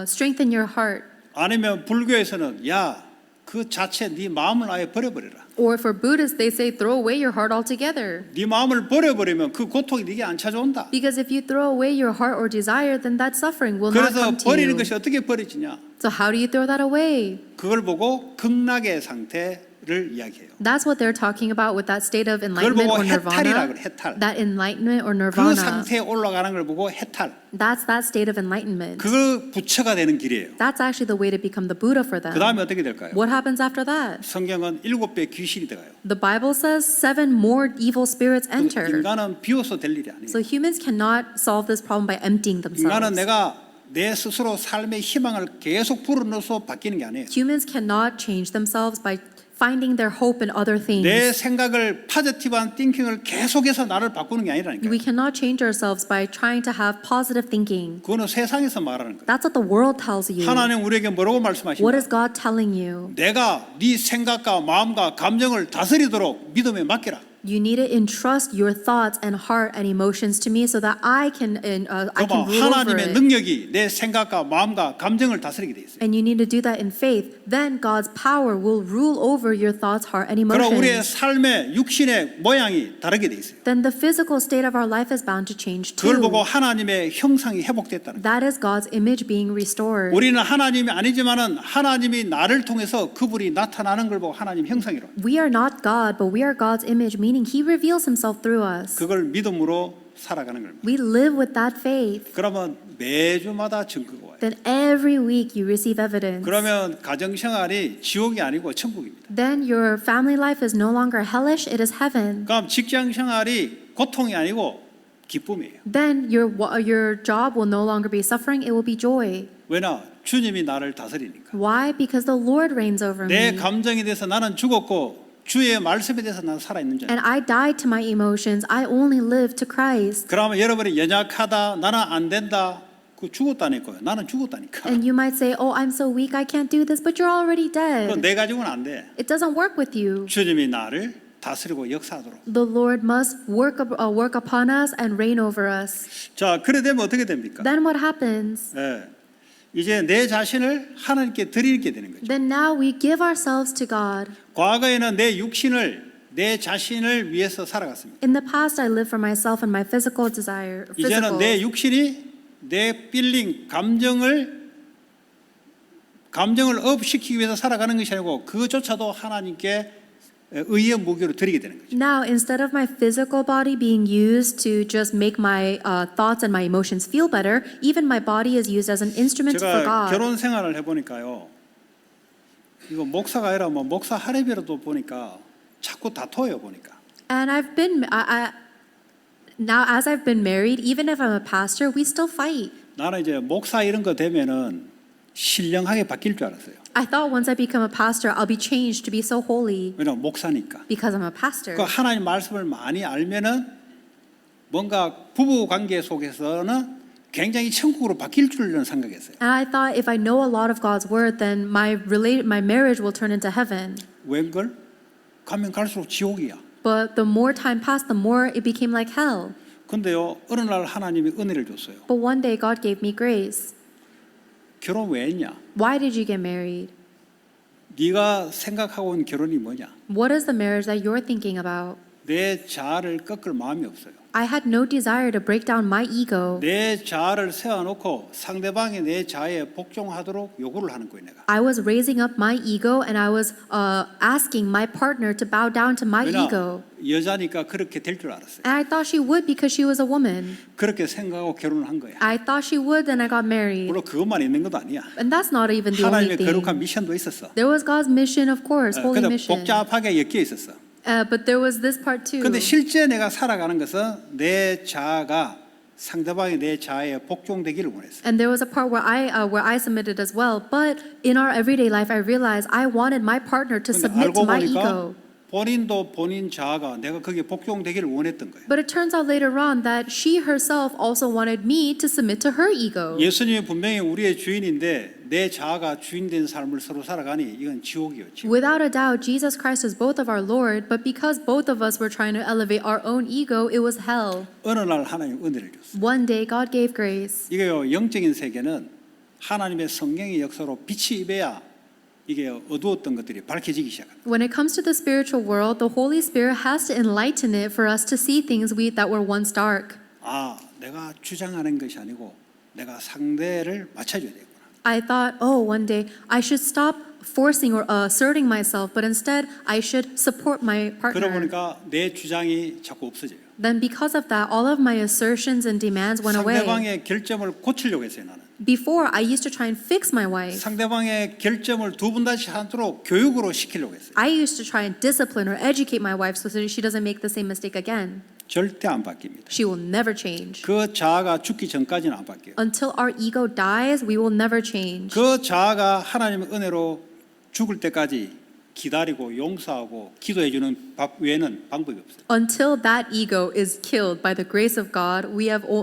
strengthen your heart. 아니면 불교에서는 야, 그 자체 네 마음을 아예 버려버려라. Or for Buddhists, they say throw away your heart altogether. 네 마음을 버려버리면 그 고통이 네게 안 찾아온다. Because if you throw away your heart or desire, then that suffering will not 그래서 come to 버리는 you. 것이 어떻게 버려지냐? So how do you throw that away? 그걸 보고 극락의 상태를 이야기해요. That's what they're talking about with that state of 그걸 enlightenment 보고 or 해탈이라 nirvana. 그래. 해탈. That enlightenment or 그 nirvana. 상태에 올라가는 걸 보고 해탈. That's that state of enlightenment. 그 부처가 되는 길이에요. That's actually the way to become the Buddha for them. 그 다음에 어떻게 될까요? What happens after that? 성경은 7배 귀신이 들어가요. The Bible says 7 more evil spirits enter. 인간은 비워서 될 일이 아니에요. So humans cannot solve this problem by emptying 인간은 themselves. 내가 내 스스로 삶의 희망을 계속 불어넣어서 바뀌는 게 아니에요. Humans cannot change themselves by finding their hope in other 내 things. 생각을 파지티브한 띵킹을 계속해서 나를 바꾸는 게 아니라니까요. We cannot change ourselves by trying to have positive thinking. 그거는 세상에서 말하는 거예요. That's what the world tells you. 하나님 우리에게 뭐라고 What 말씀하십니까? is God telling you? 내가 네 생각과 마음과 감정을 다스리도록 믿음에 맡기라. You need to entrust your thoughts and heart and emotions to me so that I can 그러면 rule over 하나님의 it. 능력이 내 생각과 마음과 감정을 다스리게 돼 있어요. And you need to do that in faith. Then God's power will rule over your thoughts, heart, and 그럼 우리의 emotions. 삶의 육신의 모양이 다르게 돼 있어요. Then the physical state of our life is bound to change 그걸 too. 보고 하나님의 형상이 회복됐다는 거예요. That is God's image being restored. 우리는 하나님이 아니지만은 하나님이 나를 통해서 그분이 나타나는 걸 보고 하나님 형상이로. We are not God, but we are God's image, meaning He reveals Himself through us. 그걸 믿음으로 살아가는 겁니다. We live with that faith. 그러면 매주마다 증거가 와요. Then every week you receive evidence. 그러면 가정생활이 지옥이 아니고 천국입니다. Then your family life is no longer hellish, it is heaven. 그럼 직장생활이 고통이 아니고 기쁨이에요. Then your job will no longer be suffering, it will be joy. 왜냐? 주님이 나를 다스리니까. Why? Because the Lord reigns over 내 me. 감정에 대해서 나는 죽었고 주의 말씀에 대해서 나는 살아있는 자예요. And I died to my emotions. I only live to Christ. 그러면 여러분이 연약하다, 나는 안 된다, 그 죽었다니까요. 나는 죽었다니까. And you might say, oh, I'm so weak, I can't do this, but you're already dead. 내 가지고는 안 돼. It doesn't work with you. 주님이 나를 다스리고 역사하도록. The Lord must work upon us and reign over us. 자, 그래 되면 어떻게 됩니까? Then what happens? 예, 이제 내 자신을 하나님께 드리게 되는 거죠. Then now we give ourselves to God. 과거에는 내 육신을 내 자신을 위해서 살아갔습니다. In the past, I lived for myself and my physical desire. 이제는 내 육신이 내 필링 감정을 업시키기 위해서 살아가는 것이 아니고 그조차도 하나님께 의의 무기로 드리게 되는 거죠. Now, instead of my physical body being used to just make my thoughts and my emotions feel better, even my body is used as an instrument for 제가 God. 결혼 생활을 해보니까요, 이거 목사가 아니라 뭐 목사 할애비라도 보니까 자꾸 다퉈요 보니까. And I've been, now as I've been married, even if I'm a pastor, we still fight. 나는 이제 목사 이런 거 되면은 신령하게 바뀔 줄 알았어요. I thought once I become a pastor, I'll be changed to be so holy 왜냐면 목사니까. because I'm a pastor. 그 하나님 말씀을 많이 알면은 뭔가 부부 관계 속에서는 굉장히 천국으로 바뀔 줄은 생각했어요. And I thought if I know a lot of God's word, then my marriage will turn into heaven. 웬걸? 가면 갈수록 지옥이야. But the more time passed, the more it became like hell. 근데요, 어느 날 하나님이 은혜를 줬어요. But one day God gave me grace. 결혼 왜 했냐? Why did you get married? 네가 생각하고 있는 결혼이 뭐냐? What is the marriage that you're thinking about? 내 자아를 꺾을 마음이 없어요. I had no desire to break down my ego. 내 자아를 세워놓고 상대방이 내 자아에 복종하도록 요구를 하는 거예요, 내가. I was raising up my ego and I was asking my partner to bow down to my 왜냐? ego. 여자니까 그렇게 될 줄 알았어요. And I thought she would because she was a woman. 그렇게 생각하고 결혼을 한 거야. I thought she would, and I got married. 물론 그것만 있는 것도 아니야. And that's not even the only 하나님의 thing. 거룩한 미션도 있었어. There was God's mission, of course, holy 근데 mission. 복잡하게 엮여 있었어. But there was this part too. 근데 실제 내가 살아가는 것은 내 자아가 상대방이 내 자아에 복종되기를 원했어. And there was a part where I submitted as well. But in our everyday life, I realized I wanted my partner to 근데 submit 알고 to my 보니까 ego. 본인도 본인 자아가 내가 거기에 복종되기를 원했던 거예요. But it turns out later on that she herself also wanted me to submit to her ego. 예수님이 분명히 우리의 주인인데 내 자아가 주인된 삶을 서로 살아가니 이건 지옥이었지. Without a doubt, Jesus Christ is both of our Lord, but because both of us were trying to elevate our own ego, it was hell. 어느 날 하나님 은혜를 줬어. One day, God gave grace. 이게요, 영적인 세계는 하나님의 성령의 역사로 빛이 입어야 이게 어두웠던 것들이 밝혀지기 시작합니다. When it comes to the spiritual world, the Holy Spirit has to enlighten it for us to see things that were once dark. 아, 내가 주장하는 것이 아니고 내가 상대를 맞춰줘야 되구나. I thought, oh, one day I should stop forcing or asserting myself, but instead I should support my 그러다 partner. 보니까 내 주장이 자꾸 없어져요. Then because of that, all of my assertions and demands went away. 상대방의 결점을 고치려고 했어요, 나는. Before, I used to try and fix my wife. 상대방의 결점을 두 번 다시 하도록 교육으로 시키려고 했어요. I used to try and discipline or educate my wife so that she doesn't make the same mistake again. 절대 안 바뀝니다. She will never change. 그 자아가 죽기 전까지는 안 바뀌어요. Until our ego dies, we will never change. 그 자아가 하나님의 은혜로 죽을 때까지 기다리고 용서하고 기도해주는 밥 외에는 방법이 없어요. Until that ego is killed by the grace of God,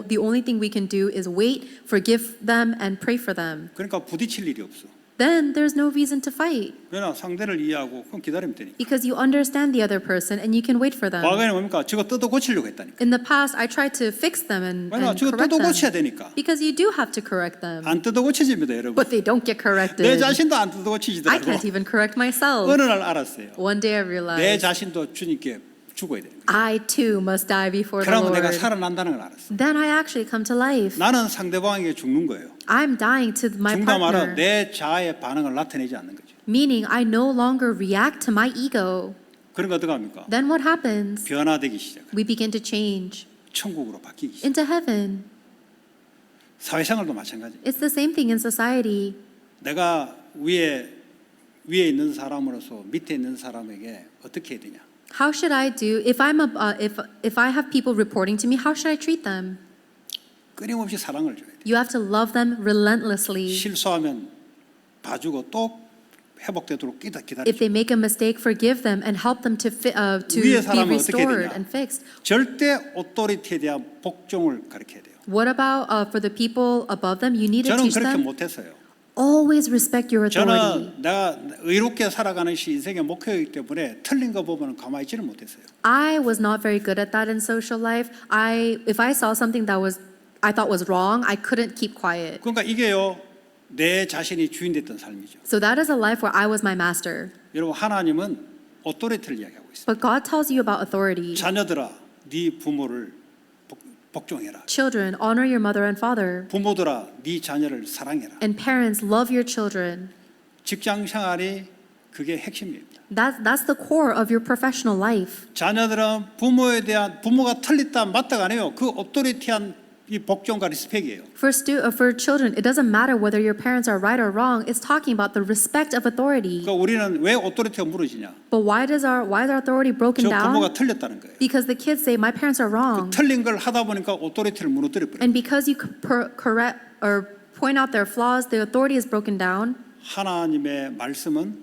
the only thing we can do is wait, forgive them, and pray for them. 그러니까 부딪힐 일이 없어. Then there's no reason to fight 왜냐 상대를 이해하고 그럼 기다리면 되니까. because you understand the other person and you can wait for them. 과거에는 뭡니까? 저거 뜯어 고치려고 했다니까. In the past, I tried to fix them and 왜냐 저거 correct 뜯어 고쳐야 them 되니까. because you do have to correct them. 안 뜯어 고쳐집니다, 여러분. But they don't get 내 corrected. 자신도 안 뜯어 I 고치지더라고. can't even correct myself. 어느 날 알았어요. One day I 내 realized 자신도 주님께 죽어야 되는 거예요. I too must die before the 그러면 내가 Lord. 살아난다는 걸 알았어. Then I actually come to life. 나는 상대방에게 죽는 거예요. I'm dying to my 죽다 말은 partner. 내 자아의 반응을 나타내지 않는 거죠. Meaning I no longer react to my ego. 그러니까 어떻게 합니까? Then what happens? 변화되기 시작해요. We begin to change 천국으로 바뀌기 시작. into heaven. 사회생활도 마찬가지. It's the same thing in society. 내가 위에 있는 사람으로서 밑에 있는 사람에게 어떻게 해야 되냐? How should I do if if I have people reporting to me? How should I treat them? 끊임없이 사랑을 줘야 돼. You have to love them relentlessly. 실수하면 봐주고 또 회복되도록 If 기다리죠. they make a mistake, forgive them and help them to 위의 be 사람은 어떻게 restored 되냐? and fixed. 절대 오토리티에 대한 복종을 가르쳐야 돼요. What about for the people above them? You need to 저는 teach 그렇게 them. 못했어요. Always respect your authority. 저는 내가 의롭게 살아가는 것이 인생의 목표이기 때문에 틀린 거 보면 가만히 있지를 못했어요. I was not very good at that in social life. If I saw something that I thought was wrong, I couldn't keep quiet. 그러니까 이게요, 내 자신이 주인 됐던 삶이죠. So that is a life where I was my master. 여러분, 하나님은 오토리티를 이야기하고 있습니다. But God tells you about authority. 자녀들아, 네 부모를 복종해라. Children, honor your mother and father. 부모들아, 네 자녀를 사랑해라. And parents, love your children. 직장 생활이 그게 핵심입니다. That's the core of your professional life. 자녀들은 부모가 틀렸다 맞다가 아니에요. 그 오토리티한 이 복종과 리스펙이에요. For children, it doesn't matter whether your parents are right or wrong. It's talking about the respect of authority. 그러니까 우리는 왜 오토리티가 무너지냐? But why is our authority broken 저 부모가 down? 틀렸다는 거예요. Because the kids say my parents are wrong. 틀린 걸 하다 보니까 오토리티를 무너뜨려 버려요. And because you correct or point out their flaws, the authority is broken down. 하나님의 말씀은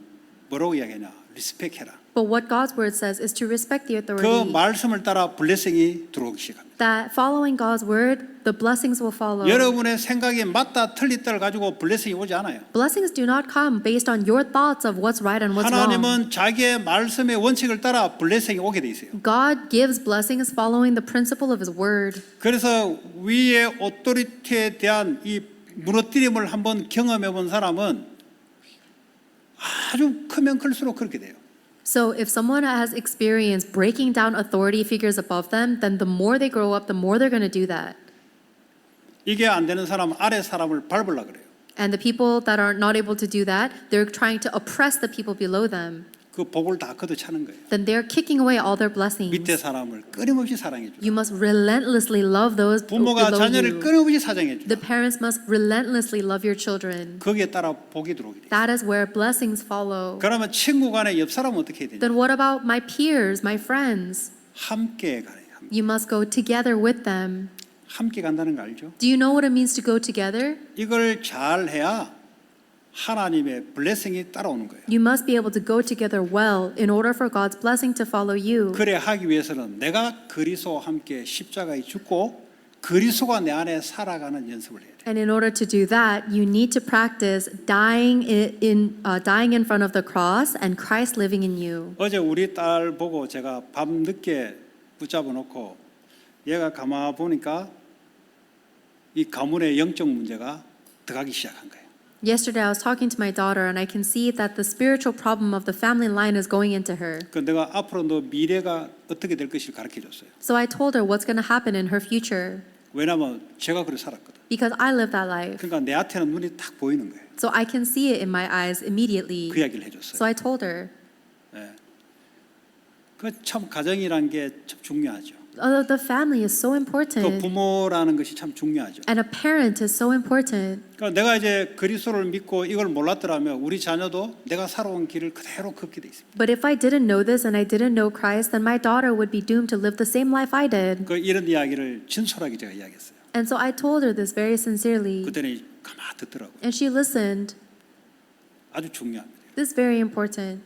뭐라고 이야기하냐? 리스펙해라. But what God's word says is to respect the 그 authority. 말씀을 따라 블레싱이 들어오기 시작합니다. That following God's word, the blessings will follow. 여러분의 생각이 맞다 틀렸다를 가지고 블레싱이 오지 않아요. Blessings do not come based on your thoughts of what's right and what's wrong. 하나님은 자기의 말씀의 원칙을 따라 블레싱이 오게 돼 있어요. God gives blessings following the principle of His word. 그래서 위의 오토리티에 대한 이 무너뜨림을 한번 경험해 본 사람은 아주 크면 클수록 그렇게 돼요. So if someone has experienced breaking down authority figures above them, then the more they grow up, the more they're going to do that. 이게 안 되는 사람은 아래 사람을 밟으려고 그래요. And the people that are not able to do that, they're trying to oppress the people below them. 그 복을 다 걷어차는 거예요. Then they're kicking away all their blessings. 밑에 사람을 끊임없이 사랑해 줘. You must relentlessly love those 부모가 below 자녀를 you. 끊임없이 사랑해 줘. The parents must relentlessly love your children. 거기에 따라 복이 들어오게 돼. That is where blessings follow. 그러면 친구 간에 옆 사람은 어떻게 해야 되냐? Then what about my peers, my friends? 함께 가요. You must go together with them. 함께 간다는 거 알죠? Do you know what it means to go together? 이걸 잘 해야 하나님의 블레싱이 따라오는 거예요. You must be able to go together well in order for God's blessing to follow you. 그래 하기 위해서는 내가 그리스도와 함께 십자가에 죽고 그리스도가 내 안에 살아가는 연습을 해야 돼. And in order to do that, you need to practice dying in front of the cross and Christ living in you. 어제 우리 딸 보고 제가 밤 늦게 붙잡아 놓고 얘가 가만 보니까 이 가문의 영적 문제가 들어가기 시작한 거예요. Yesterday, I was talking to my daughter, and I can see that the spiritual problem of the family line is going into her. 그 내가 앞으로 너 미래가 어떻게 될 것을 가르쳐 줬어요. So I told her what's going to happen in her future 왜냐하면 제가 그래 살았거든. because I lived that life. 그러니까 내한테는 눈이 딱 보이는 거예요. So I can see it in my eyes immediately. 그 이야기를 해줬어요. So I told her. 그 참 가정이란 게 참 중요하죠. The family is so 또 important, 부모라는 것이 참 중요하죠. and a parent is so important. 그러니까 내가 이제 그리스도를 믿고 이걸 몰랐더라면 우리 자녀도 내가 살아온 길을 그대로 걷게 돼 있습니다. But if I didn't know this and I didn't know Christ, then my daughter would be doomed to live the same life I did. 그 이런 이야기를 진솔하게 제가 이야기했어요. And so I told her this very sincerely, 그때는 가만 듣더라고요. and she listened. 아주 중요합니다. This is very important.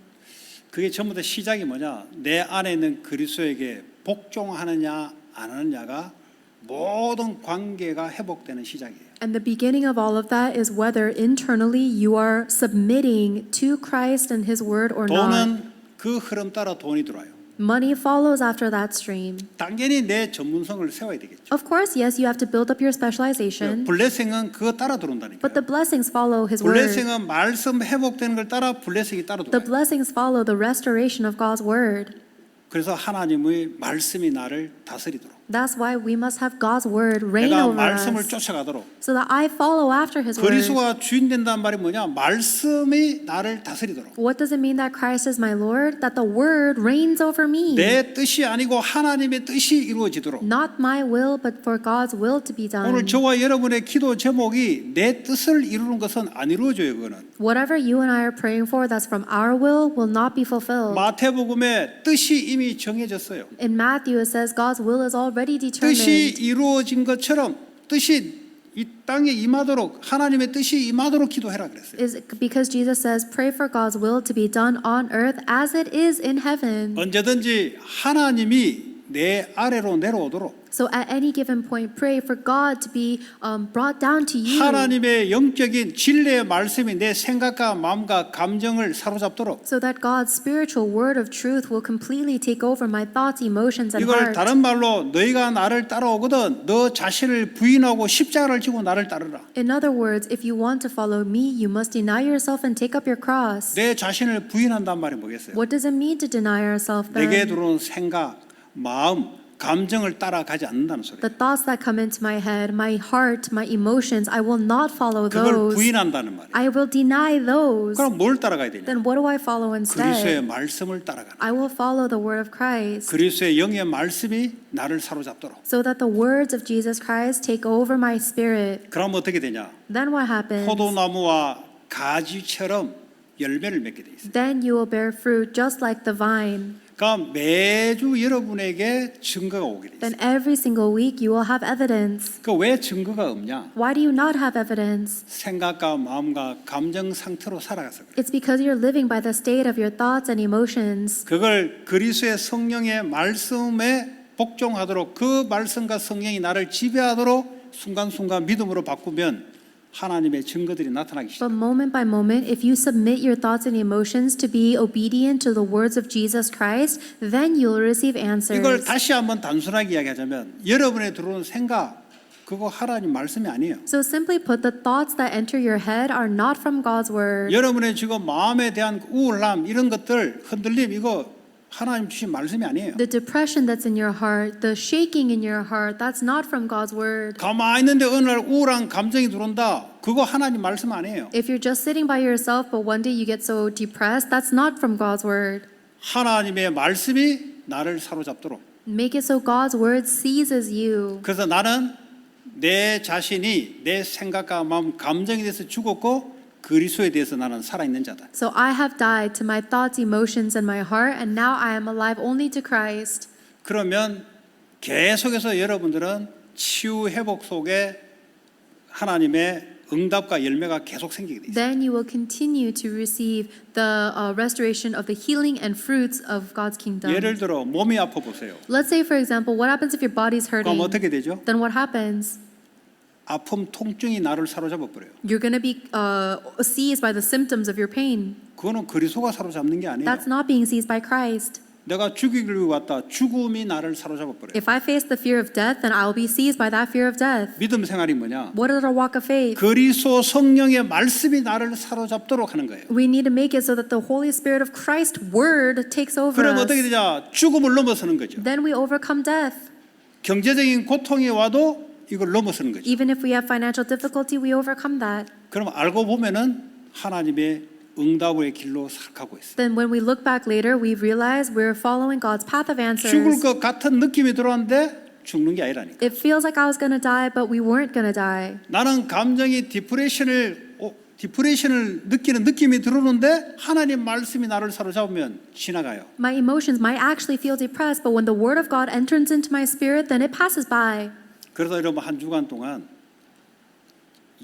그게 전부 다 시작이 뭐냐? 내 안에 있는 그리스도에게 복종하느냐 안 하느냐가 모든 관계가 회복되는 시작이에요. And the beginning of all of that is whether internally you are submitting to Christ and His word or not. 돈은 그 흐름 따라 돈이 들어와요. Money follows after that stream. 당연히 내 전문성을 세워야 되겠죠. Of course, yes, you have to build up your specialization, 블레싱은 그거 따라 들어온다니까요. but the blessings follow His word. 블레싱은 말씀 회복되는 걸 따라 블레싱이 따라 The 들어와요. blessings follow the restoration of God's word. 그래서 하나님의 말씀이 나를 다스리도록 That's why we must have God's word reign 내가 over 말씀을 us, 쫓아가도록 so that I follow after His word. 그리스도가 주인 된다는 말이 뭐냐? 말씀이 나를 다스리도록 What does it mean that Christ is my Lord? That the word reigns over me. 내 뜻이 아니고 하나님의 뜻이 이루어지도록 Not my will, but for God's will to be done. 오늘 저와 여러분의 기도 제목이 내 뜻을 이루는 것은 안 이루어져요. 그거는 Whatever you and I are praying for that's from our will not be fulfilled. 마태복음에 뜻이 이미 정해졌어요. In Matthew it says God's will is already 뜻이 determined. 이루어진 것처럼 뜻이 이 땅에 임하도록 하나님의 뜻이 임하도록 기도해라 그랬어요. is because Jesus says, pray for God's will to be done on earth as it is in heaven. 언제든지 하나님이 내 아래로 내려오도록 So at any given point, pray for God to be brought down to you. 하나님의 영적인 진리의 말씀이 내 생각과 마음과 감정을 사로잡도록 So that God's spiritual word of truth will completely take over my thoughts, emotions, and 이걸 heart. 다른 말로 너희가 나를 따라오거든 너 자신을 부인하고 십자가를 지고 나를 따르라. In other words, if you want to follow me, you must deny yourself and take up your cross. 내 자신을 부인한단 말이 뭐겠어요? What does it mean to deny ourselves 내게 then? 들어오는 생각, 마음, 감정을 따라가지 않는다는 소리예요. The thoughts that come into my head, my heart, my emotions, I will not follow 그걸 those. 부인한다는 말이에요. I will deny those. 그럼 뭘 따라가야 되냐? Then what do I follow 그리스도의 instead? 말씀을 따라가는. I will follow the word of Christ. 그리스도의 영의 말씀이 나를 사로잡도록. So that the words of Jesus Christ take over my spirit. 그럼 어떻게 되냐? Then what happens? 포도나무와 가지처럼 열매를 맺게 돼 있어요. Then you will bear fruit just like the vine. 그러니까 매주 여러분에게 증거가 오게 돼 있어요. Then every single week you will have evidence. 그 왜 증거가 없냐? Why do you not have evidence? 생각과 마음과 감정 상태로 살아가서 그래요. It's because you're living by the state of your thoughts and emotions. 그걸 그리스도의 성령의 말씀에 복종하도록 그 말씀과 성령이 나를 지배하도록 순간순간 믿음으로 바꾸면 하나님의 증거들이 나타나기 But 시작합니다. moment by moment, if you submit your thoughts and emotions to be obedient to the words of Jesus Christ, then you'll receive 이걸 answers. 다시 한번 단순하게 이야기하자면 여러분의 들어오는 생각 그거 하나님 말씀이 아니에요. So simply put, the thoughts that enter your head are not from God's word. 여러분의 지금 마음에 대한 우울함 이런 것들 흔들림 이거 하나님 주신 말씀이 아니에요. The depression that's in your heart, the shaking in your heart, that's not from God's word. 가만히 있는데 어느 날 우울한 감정이 들어온다. 그거 하나님 말씀 아니에요. If you're just sitting by yourself, but one day you get so depressed, that's not from God's word. 하나님의 말씀이 나를 사로잡도록. Make it so God's word seizes you. 그래서 나는 내 자신이 내 생각과 마음, 감정에 대해서 죽었고 그리스도에 대해서 나는 살아있는 자다. So I have died to my thoughts, emotions, and my heart, and now I am alive only to Christ. 그러면 계속해서 여러분들은 치유 회복 속에 하나님의 응답과 열매가 계속 생기게 돼 있어요. Then you will continue to receive the restoration of the healing and fruits of God's kingdom. 예를 들어 몸이 아파 보세요. Let's say, for example, what happens if your body's 그럼 hurting? 어떻게 되죠? Then what happens? 아픔, 통증이 나를 사로잡아 버려요. You're going to be seized by the symptoms of your pain. 그거는 그리스도가 사로잡는 게 아니에요. That's not being seized by Christ. 내가 죽이려고 왔다. 죽음이 나를 사로잡아 버려요. If I face the fear of death, then I will be seized by that fear of death. 믿음 생활이 뭐냐? What is our walk of faith? 그리스도 성령의 말씀이 나를 사로잡도록 하는 거예요. We need to make it so that the Holy Spirit of Christ word takes over 그럼 us. 어떻게 되냐? 죽음을 넘어서는 거죠. Then we overcome death. 경제적인 고통이 와도 이걸 넘어서는 거죠. Even if we have financial difficulty, we overcome that. 그럼 알고 보면은 하나님의 응답의 길로 가고 있어요. Then when we look back later, we realize we're following God's path of 죽을 answers. 것 같은 느낌이 들어왔는데 죽는 게 아니라니까. It feels like I was going to die, but we weren't going to die. 나는 감정이 디프레션을 느끼는 느낌이 들어오는데 하나님 말씀이 나를 사로잡으면 지나가요. My emotions might actually feel depressed, but when the word of God enters into my spirit, then it passes by. 그래서 여러분 한 주간 동안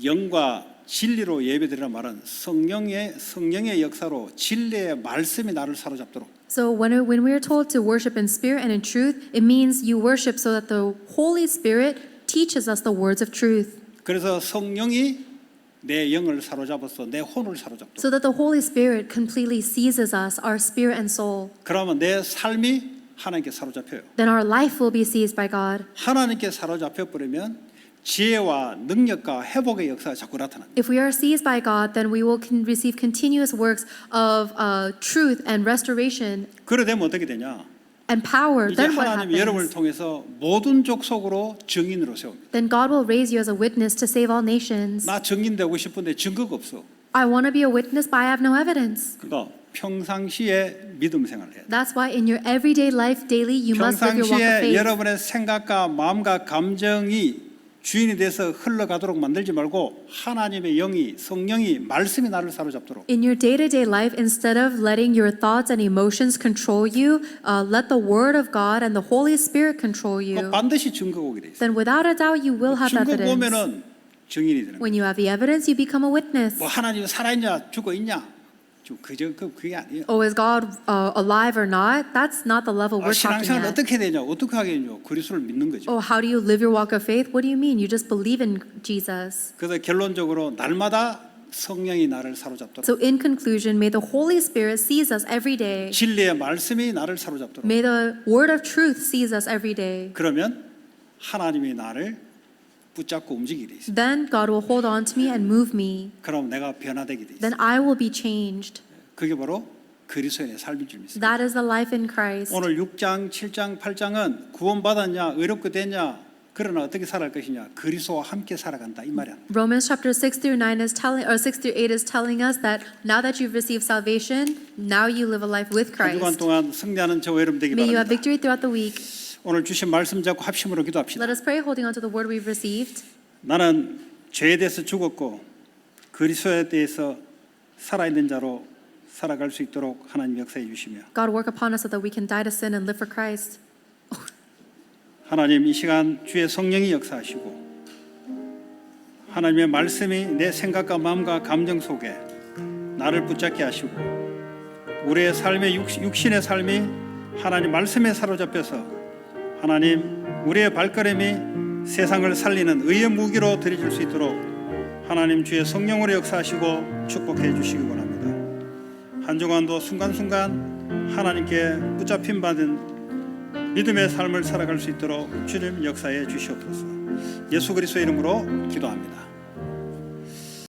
영과 진리로 예배드리라 말은 성령의 역사로 진리의 말씀이 나를 사로잡도록. So when we are told to worship in spirit and in truth, it means you worship so that the Holy Spirit teaches us the words of truth. 그래서 성령이 내 영을 사로잡아서 내 혼을 사로잡도록. So that the Holy Spirit completely seizes us, our spirit and soul. 그러면 내 삶이 하나님께 사로잡혀요. Then our life will be seized by God. 하나님께 사로잡혀 버리면 지혜와 능력과 회복의 역사가 자꾸 나타납니다. If we are seized by God, then we will receive continuous works of truth and restoration 그래 되면 어떻게 되냐? and power. 이제 Then what 하나님이 여러분을 happens? 통해서 모든 족속으로 증인으로 세웁니다. Then God will raise you as a witness to save all nations. 나 증인 되고 싶은데 증거가 없어. I want to be a witness, but I have no evidence. 그러니까 평상시에 믿음 생활을 해야 돼. That's why in your everyday life, daily, you must live your walk of 평상시에 faith. 여러분의 생각과 마음과 감정이 주인이 돼서 흘러가도록 만들지 말고 하나님의 영이 성령이 말씀이 나를 사로잡도록. In your day-to-day life, instead of letting your thoughts and emotions control you, let the Word of God and the Holy Spirit control 그 you. 반드시 증거가 오게 돼 있어요. Then without a doubt, you will have 증거 evidence. 보면은 증인이 되는 거예요. When you have the evidence, you become a witness. 뭐 하나님 살아있냐 죽어있냐 그게 아니에요. Oh, is God alive or not? That's not the level we're talking 신앙생활 at. 어떻게 되냐 어떻게 하겠냐 그리스도를 믿는 거죠. Oh, how do you live your walk of faith? What do you mean? You just believe in Jesus. 그래서 결론적으로 날마다 성령이 나를 사로잡도록 So in conclusion, may the Holy Spirit seize us every day. 진리의 말씀이 나를 사로잡도록 May the word of truth seize us every day. 그러면 하나님이 나를 붙잡고 움직이게 돼 있어요. Then God will hold on to me and move me. 그럼 내가 변화되게 돼 있어요. Then I will be changed. 그게 바로 그리스도인의 삶인 줄 믿습니다. That is the life in Christ. 오늘 6장, 7장, 8장은 구원받았냐, 의롭게 됐냐, 그러나 어떻게 살아갈 것이냐, 그리스도와 함께 살아간다 이 말이야. Romans chapter 6 through 9 is telling, or 6 through 8 is telling us that now that you've received salvation, now you live a life with 한 주간 Christ. 동안 승리하는 저와 여러분 되기 May you have 바랍니다. victory throughout the week. 오늘 주신 말씀 잡고 합심으로 기도합시다. Let us pray holding on to the word we've received. 나는 죄에 대해서 죽었고 그리스도에 대해서 살아있는 자로 살아갈 수 있도록 하나님 역사해 주시며 God, work upon us so that we can die to sin and live for Christ. 하나님 이 시간 주의 성령이 역사하시고 하나님의 말씀이 내 생각과 마음과 감정 속에 나를 붙잡게 하시고 우리의 삶의 육신의 삶이 하나님 말씀에 사로잡혀서 하나님 우리의 발걸음이 세상을 살리는 의의 무기로 드려질 수 있도록 하나님 주의 성령으로 역사하시고 축복해 주시기 원합니다. 한 주간도 순간순간 하나님께 붙잡힘 받은 믿음의 삶을 살아갈 수 있도록 주님 역사해 주시옵소서. 예수 그리스도의 이름으로 기도합니다.